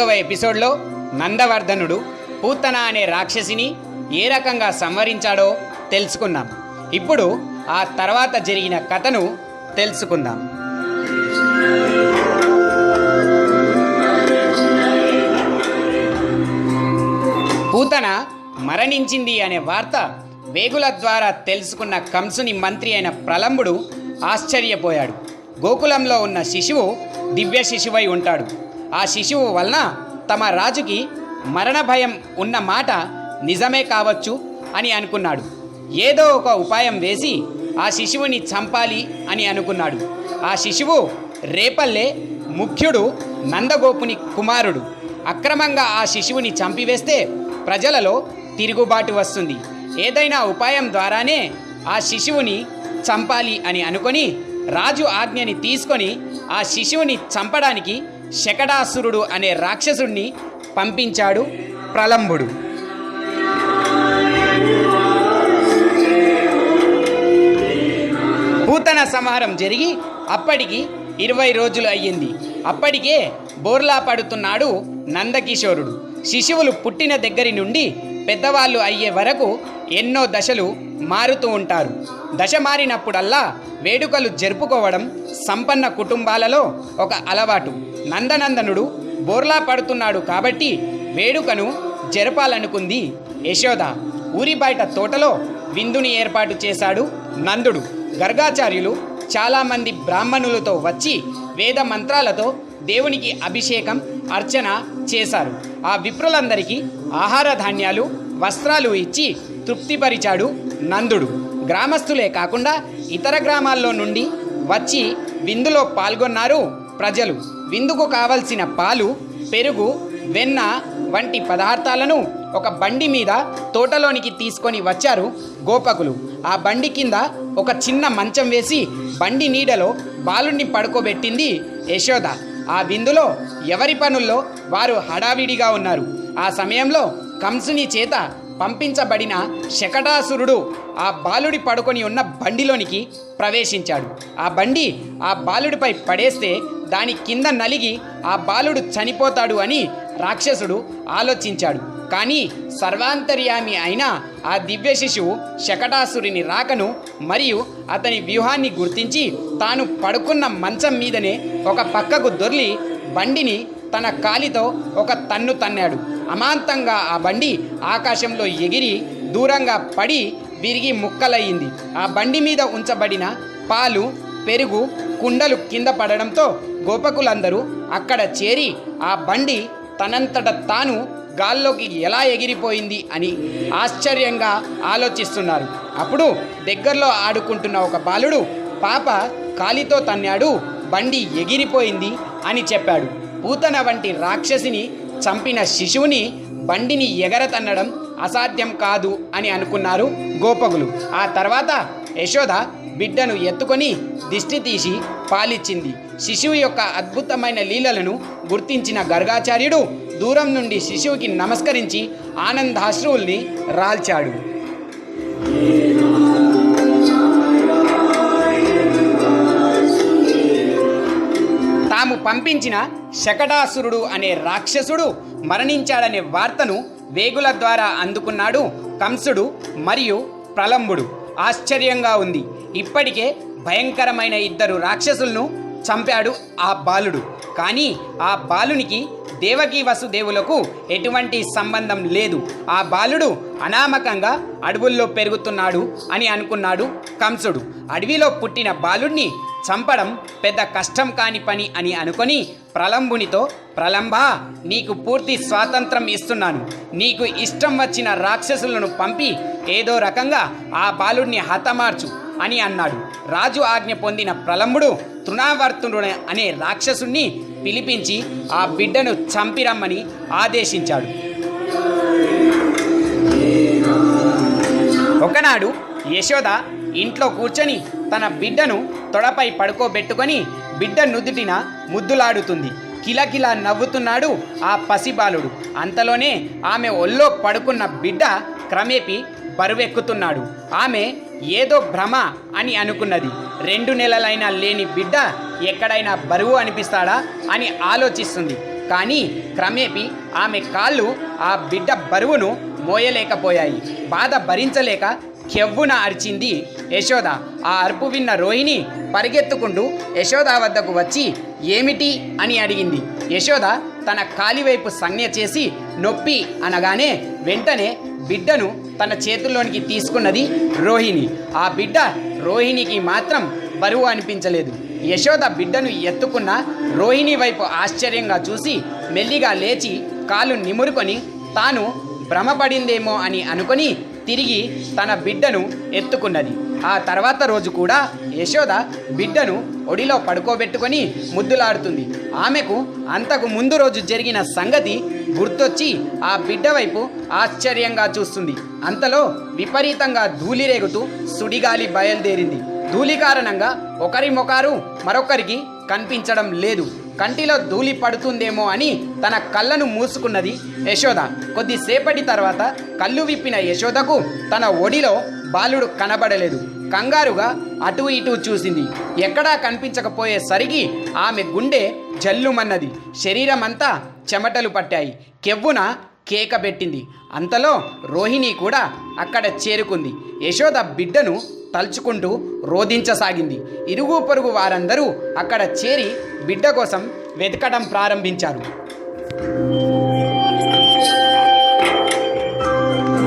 4వ ఎపిసోడ్లో నందవర్ధనుడు పూతన అనే రాక్షసిని ఏ రకంగా సంహరించాడో తెలుసుకున్నాం. ఇప్పుడు ఆ తర్వాత జరిగిన కథను తెలుసుకుందాం. పూతన మరణించింది అనే వార్త వేగుల ద్వారా తెలుసుకున్న కంసుని మంత్రి అయిన ప్రలంబుడు ఆశ్చర్యపోయాడు. గోకులంలో ఉన్న శిశువు దివ్య శిశువై ఉంటాడు. ఆ శిశువు వలన తమ రాజుకి మరణ భయం ఉన్న మాట నిజమే కావచ్చు అని అనుకున్నాడు. ఏదో ఒక ఉపాయం వేసి ఆ శిశువుని చంపాలి అని అనుకున్నాడు. ఆ శిశువు రేపల్లె ముఖ్యుడు నందగోపుని కుమారుడు. అక్రమంగా ఆ శిశువుని చంపివేస్తే ప్రజలలో తిరుగుబాటు వస్తుంది. ఏదైనా ఉపాయం ద్వారానే ఆ శిశువుని చంపాలి అని అనుకొని రాజు ఆజ్ఞని తీసుకొని ఆ శిశువుని చంపడానికి శకటాసురుడు అనే రాక్షసుడిని పంపించాడు ప్రలంబుడు. పూతన సంహారం జరిగి అప్పటికి 20 రోజులు అయ్యింది. అప్పటికే బోర్లా పడుతున్నాడు నందకిషోరుడు. శిశువులు పుట్టిన దగ్గరి నుండి పెద్దవాళ్ళు అయ్యే వరకు ఎన్నో దశలు మారుతూ ఉంటారు. దశ మారినప్పుడల్లా వేడుకలు జరుపుకోవడం సంపన్న కుటుంబాలలో ఒక అలవాటు. నందనందనుడు బోర్లా పడుతున్నాడు కాబట్టి వేడుకను జరపాలనుకుంది యశోద. ఊరి బయట తోటలో విందుని ఏర్పాటు చేశాడు నందుడు. గర్గాచార్యులు చాలామంది బ్రాహ్మణులతో వచ్చి వేద మంత్రాలతో దేవునికి అభిషేకం అర్చన చేశారు. ఆ విప్రులందరికీ ఆహార ధాన్యాలు వస్త్రాలు ఇచ్చి తృప్తిపరిచాడు నందుడు. గ్రామస్తులే కాకుండా ఇతర గ్రామాల్లో నుండి వచ్చి విందులో పాల్గొన్నారు ప్రజలు. విందుకు కావలసిన పాలు, పెరుగు, వెన్న వంటి పదార్థాలను ఒక బండి మీద తోటలోనికి తీసుకొని వచ్చారు గోపకులు. ఆ బండి కింద ఒక చిన్న మంచం వేసి బండి నీడలో బాలుణ్ణి పడుకోబెట్టింది యశోద. ఆ విందులో ఎవరి పనుల్లో వారు హడావిడిగా ఉన్నారు. ఆ సమయంలో కంసుని చేత పంపించబడిన శకటాసురుడు ఆ బాలుడి పడుకొని ఉన్న బండిలోనికి ప్రవేశించాడు. ఆ బండి ఆ బాలుడిపై పడేస్తే దాని కింద నలిగి ఆ బాలుడు చనిపోతాడు అని రాక్షసుడు ఆలోచించాడు. కానీ సర్వాంతర్యామి అయిన ఆ దివ్య శిశువు శకటాసురుని రాకను మరియు అతని వ్యూహాన్ని గుర్తించి తాను పడుకున్న మంచం మీదనే ఒక పక్కకు దొర్లి బండిని తన కాలితో ఒక తన్ను తన్నాడు. అమాంతంగా ఆ బండి ఆకాశంలో ఎగిరి దూరంగా పడి విరిగి ముక్కలయ్యింది. ఆ బండి మీద ఉంచబడిన పాలు, పెరుగు కుండలు కింద పడడంతో గోపకులందరూ అక్కడ చేరి ఆ బండి తనంతట తాను గాల్లోకి ఎలా ఎగిరిపోయింది అని ఆశ్చర్యంగా ఆలోచిస్తున్నారు. అప్పుడు దగ్గరలో ఆడుకుంటున్న ఒక బాలుడు పాప కాలితో తన్నాడు, బండి ఎగిరిపోయింది అని చెప్పాడు. పూతన వంటి రాక్షసిని చంపిన శిశువుని బండిని ఎగరతన్నడం అసాధ్యం కాదు అని అనుకున్నారు గోపకులు. ఆ తర్వాత యశోద బిడ్డను ఎత్తుకొని దిష్టి తీసి పాలిచ్చింది. శిశువు యొక్క అద్భుతమైన లీలలను గుర్తించిన గర్గాచార్యుడు దూరం నుండి శిశువుకి నమస్కరించి ఆనందాశ్రువుల్ని రాల్చాడు. తాము పంపించిన శకటాసురుడు అనే రాక్షసుడు మరణించాడనే వార్తను వేగుల ద్వారా అందుకున్నాడు కంసుడు మరియు ప్రలంబుడు. ఆశ్చర్యంగా ఉంది. ఇప్పటికే భయంకరమైన 2 రాక్షసులను చంపాడు ఆ బాలుడు. కానీ ఆ బాలునికి దేవకీ వసుదేవులకు ఎటువంటి సంబంధం లేదు. ఆ బాలుడు అనామకంగా అడవుల్లో పెరుగుతున్నాడు అని అనుకున్నాడు కంసుడు. అడవిలో పుట్టిన బాలుడిని చంపడం పెద్ద కష్టం కాని పని అని అనుకొని ప్రలంబునితో, ప్రలంబా, నీకు పూర్తి స్వాతంత్రం ఇస్తున్నాను. నీకు ఇష్టం వచ్చిన రాక్షసులను పంపి ఏదో రకంగా ఆ బాలుడిని హతమార్చు అని అన్నాడు. రాజు ఆజ్ఞ పొందిన ప్రలంబుడు తృణావర్తుడు అనే రాక్షసుణ్ణి పిలిపించి ఆ బిడ్డను చంపిరమ్మని ఆదేశించాడు. ఒకనాడు యశోద ఇంట్లో కూర్చొని తన బిడ్డను తొడపై పడుకోబెట్టుకొని బిడ్డ నుదుటిన ముద్దులాడుతుంది. కిలకిలా నవ్వుతున్నాడు ఆ పసిబాలుడు. అంతలోనే ఆమె ఒళ్ళో పడుకున్న బిడ్డ క్రమేపీ బరువెక్కుతున్నాడు. ఆమె ఏదో భ్రమ అని అనుకున్నది. 2 నెలలైనా లేని బిడ్డ ఎక్కడైనా బరువు అనిపిస్తాడా అని ఆలోచిస్తుంది. కానీ క్రమేపీ ఆమె కాళ్ళు ఆ బిడ్డ బరువును మోయలేకపోయాయి. బాధ భరించలేక కెవ్వున అరిచింది యశోద. ఆ అరుపు విన్న రోహిణి పరిగెత్తుకుంటూ యశోద వద్దకు వచ్చి ఏమిటి అని అడిగింది. యశోద తన కాలివైపు సంజ్ఞ చేసి నొప్పి అనగానే వెంటనే బిడ్డను తన చేతుల్లోనికి తీసుకున్నది రోహిణి. ఆ బిడ్డ రోహిణికి మాత్రం బరువు అనిపించలేదు. యశోద బిడ్డను ఎత్తుకున్న రోహిణి వైపు ఆశ్చర్యంగా చూసి మెల్లిగా లేచి కాలు నిమురుకొని తాను భ్రమపడిందేమో అని అనుకొని తిరిగి తన బిడ్డను ఎత్తుకున్నది. ఆ తర్వాత రోజు కూడా యశోద బిడ్డను ఒడిలో పడుకోబెట్టుకొని ముద్దులాడుతుంది. ఆమెకు అంతకు ముందు రోజు జరిగిన సంగతి గుర్తొచ్చి ఆ బిడ్డ వైపు ఆశ్చర్యంగా చూస్తుంది. అంతలో విపరీతంగా ధూళి రేగుతూ సుడిగాలి బయలుదేరింది. ధూళి కారణంగా ఒకరి ముఖారు మరొకరికి కనిపించడం లేదు. కంటిలో ధూళి పడుతుందేమో అని తన కళ్ళను మూసుకున్నది యశోద. కొద్దిసేపటి తర్వాత కళ్ళు విప్పిన యశోదకు తన ఒడిలో బాలుడు కనబడలేదు. కంగారుగా అటు ఇటు చూసింది. ఎక్కడా కనిపించకపోయేసరికి ఆమె గుండె జల్లుమన్నది. శరీరమంతా చెమటలు పట్టాయి. కెవ్వున కేక పెట్టింది. అంతలో రోహిణి కూడా అక్కడ చేరుకుంది. యశోద బిడ్డను తలుచుకుంటూ రోధించసాగింది. ఇరుగు పొరుగు వారందరూ అక్కడ చేరి బిడ్డ కోసం వెతకడం ప్రారంభించారు.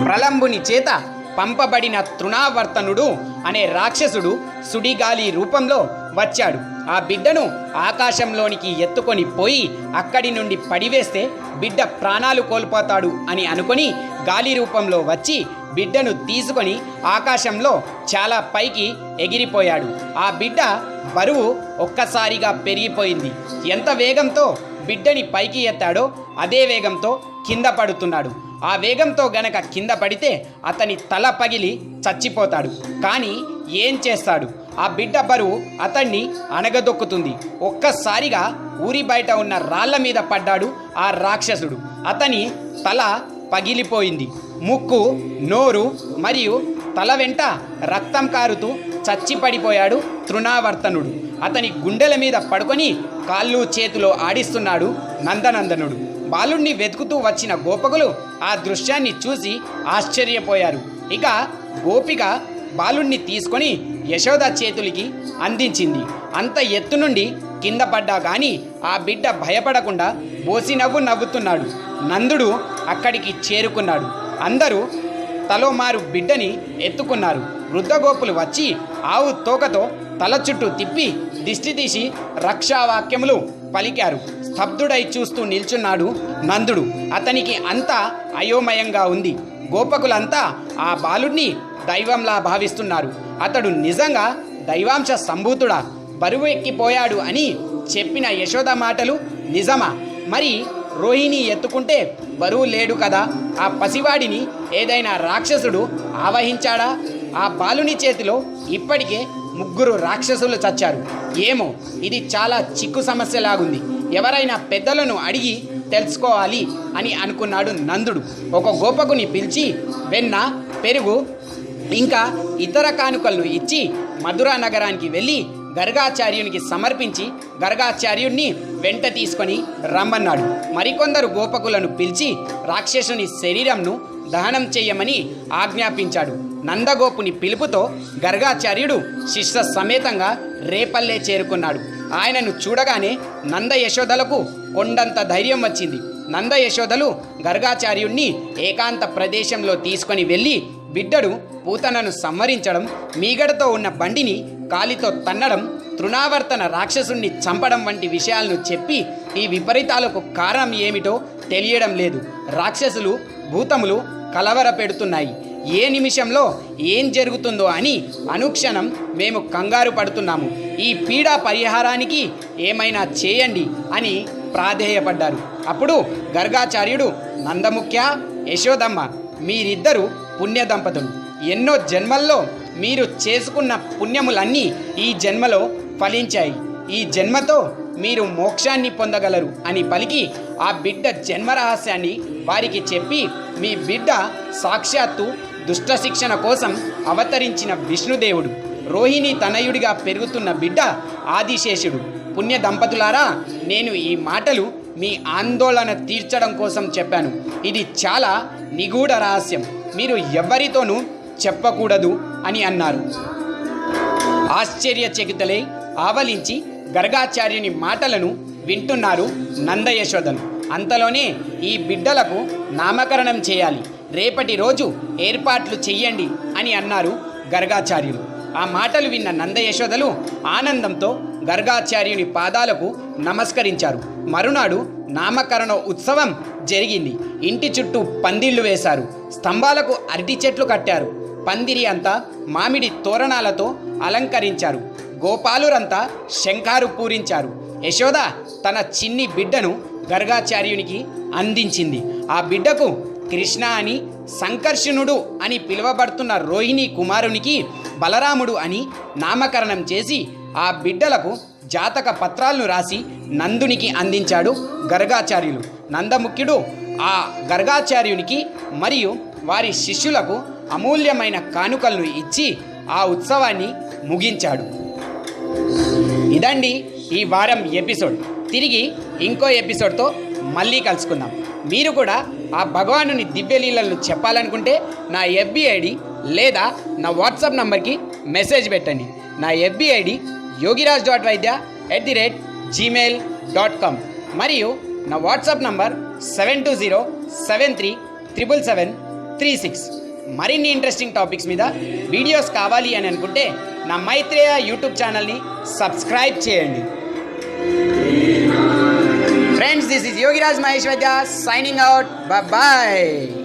ప్రలంబుని చేత పంపబడిన తృణావర్తనుడు అనే రాక్షసుడు సుడిగాలి రూపంలో వచ్చాడు. ఆ బిడ్డను ఆకాశంలోనికి ఎత్తుకొని పోయి అక్కడి నుండి పడివేస్తే బిడ్డ ప్రాణాలు కోల్పోతాడు అని అనుకొని గాలి రూపంలో వచ్చి బిడ్డను తీసుకొని ఆకాశంలో చాలా పైకి ఎగిరిపోయాడు. ఆ బిడ్డ బరువు ఒక్కసారిగా పెరిగిపోయింది. ఎంత వేగంతో బిడ్డని పైకి ఎత్తాడో అదే వేగంతో కింద పడుతున్నాడు. ఆ వేగంతో గనక కింద పడితే అతని తల పగిలి చచ్చిపోతాడు. కానీ ఏం చేస్తాడు? ఆ బిడ్డ బరువు అతన్ని అణగదొక్కుతుంది. ఒక్కసారిగా ఊరి బయట ఉన్న రాళ్ల మీద పడ్డాడు ఆ రాక్షసుడు. అతని తల పగిలిపోయింది. ముక్కు, నోరు మరియు తల వెంట రక్తం కారుతూ చచ్చిపడిపోయాడు తృణావర్తనుడు. అతని గుండెల మీద పడుకొని కాళ్ళు చేతులు ఆడిస్తున్నాడు నందనందనుడు. బాలుణ్ణి వెతుకుతూ వచ్చిన గోపకులు ఆ దృశ్యాన్ని చూసి ఆశ్చర్యపోయారు. ఇక గోపిక బాలుణ్ణి తీసుకొని యశోద చేతులకి అందించింది. అంత ఎత్తు నుండి కింద పడ్డా కానీ ఆ బిడ్డ భయపడకుండా బోసి నవ్వు నవ్వుతున్నాడు. నందుడు అక్కడికి చేరుకున్నాడు. అందరూ తలోమారు బిడ్డని ఎత్తుకున్నారు. వృద్ధగోపులు వచ్చి ఆవు తోకతో తల చుట్టూ తిప్పి దిష్టి తీసి రక్షావాక్యములు పలికారు. స్తబ్దుడై చూస్తూ నిల్చున్నాడు నందుడు. అతనికి అంతా అయోమయంగా ఉంది. గోపకులంతా ఆ బాలుడిని దైవంలా భావిస్తున్నారు. అతడు నిజంగా దైవాంశ సంభూతుడా, బరువు ఎక్కిపోయాడు అని చెప్పిన యశోద మాటలు నిజమా? మరి రోహిణి ఎత్తుకుంటే బరువు లేడు కదా? ఆ పసివాడిని ఏదైనా రాక్షసుడు ఆవహించాడా? ఆ బాలుని చేతిలో ఇప్పటికే 3 రాక్షసులు చచ్చారు. ఏమో, ఇది చాలా చిక్కు సమస్యలాగుంది. ఎవరైనా పెద్దలను అడిగి తెలుసుకోవాలి అని అనుకున్నాడు నందుడు. ఒక గోపకుని పిలిచి వెన్న, పెరుగు ఇంకా ఇతర కానుకలను ఇచ్చి మధురా నగరానికి వెళ్ళి గర్గాచార్యునికి సమర్పించి గర్గాచార్యుడిని వెంట తీసుకొని రమ్మన్నాడు. మరికొందరు గోపకులను పిలిచి రాక్షసుని శరీరంను దహనం చేయమని ఆజ్ఞాపించాడు. నందగోపుని పిలుపుతో గర్గాచార్యుడు శిష్య సమేతంగా రేపల్లె చేరుకున్నాడు. ఆయనను చూడగానే నంద యశోదలకు కొండంత ధైర్యం వచ్చింది. నంద యశోదలు గర్గాచార్యుణ్ణి ఏకాంత ప్రదేశంలో తీసుకొని వెళ్ళి బిడ్డడు పూతనను సంహరించడం, మీగడతో ఉన్న బండిని కాలితో తన్నడం, తృణావర్తన రాక్షసుణ్ణి చంపడం వంటి విషయాలను చెప్పి ఈ విపరీతాలకు కారణం ఏమిటో తెలియడం లేదు. రాక్షసులు, భూతములు కలవర పెడుతున్నాయి. ఏ నిమిషంలో ఏం జరుగుతుందో అని అనుక్షణం మేము కంగారు పడుతున్నాము. ఈ పీడా పరిహారానికి ఏమైనా చేయండి అని ప్రాధేయపడ్డారు. అప్పుడు గర్గాచార్యుడు, నందముఖ్య, యశోదమ్మ, మీరిద్దరూ పుణ్య దంపతులు. ఎన్నో జన్మల్లో మీరు చేసుకున్న పుణ్యములన్నీ ఈ జన్మలో ఫలించాయి. ఈ జన్మతో మీరు మోక్షాన్ని పొందగలరు అని పలికి ఆ బిడ్డ జన్మ రహస్యాన్ని వారికి చెప్పి, మీ బిడ్డ సాక్షాత్తు దుష్ట శిక్షణ కోసం అవతరించిన విష్ణుదేవుడు, రోహిణి తనయుడిగా పెరుగుతున్న బిడ్డ ఆదిశేషుడు. పుణ్య దంపతులారా, నేను ఈ మాటలు మీ ఆందోళన తీర్చడం కోసం చెప్పాను. ఇది చాలా నిగూఢ రహస్యం, మీరు ఎవరితోనూ చెప్పకూడదు అని అన్నారు. ఆశ్చర్యచకితులై ఆవలించి గర్గాచార్యుని మాటలను వింటున్నారు నంద యశోదలు. అంతలోనే ఈ బిడ్డలకు నామకరణం చేయాలి, రేపటి రోజు ఏర్పాట్లు చెయ్యండి అని అన్నారు గర్గాచార్యులు. ఆ మాటలు విన్న నంద యశోదలు ఆనందంతో గర్గాచార్యుని పాదాలకు నమస్కరించారు. మరునాడు నామకరణ ఉత్సవం జరిగింది. ఇంటి చుట్టూ పందిళ్లు వేశారు, స్తంభాలకు అరటి చెట్లు కట్టారు, పందిరి అంతా మామిడి తోరణాలతో అలంకరించారు. గోపాలురంతా శంఖారు పూరించారు. యశోద తన చిన్ని బిడ్డను గర్గాచార్యునికి అందించింది. ఆ బిడ్డకు కృష్ణ అని, సంకర్షణుడు అని పిలువబడుతున్న రోహిణి కుమారునికి బలరాముడు అని నామకరణం చేసి ఆ బిడ్డలకు జాతక పత్రాలను రాసి నందునికి అందించాడు గర్గాచార్యులు. నందముఖ్యుడు ఆ గర్గాచార్యునికి మరియు వారి శిష్యులకు అమూల్యమైన కానుకలను ఇచ్చి ఆ ఉత్సవాన్ని ముగించాడు. ఇదండి ఈ వారం ఎపిసోడ్. తిరిగి ఇంకో ఎపిసోడ్తో మళ్ళీ కలుసుకుందాం. మీరు కూడా ఆ భగవానుని దివ్యలీలలను చెప్పాలనుకుంటే నా FB ID లేదా నా వాట్సాప్ నంబర్కి మెసేజ్ పెట్టండి. నా FB ID yogiraj.vaidya@gmail.com మరియు నా వాట్సాప్ నంబర్ 7207377736. మరిన్ని ఇంట్రెస్టింగ్ టాపిక్స్ మీద వీడియోస్ కావాలి అని అనుకుంటే నా మైత్రేయ యూట్యూబ్ ఛానల్ని సబ్స్క్రైబ్ చేయండి. Friends, this is Yogiraj Mahesh Vaidya signing out. Bye bye.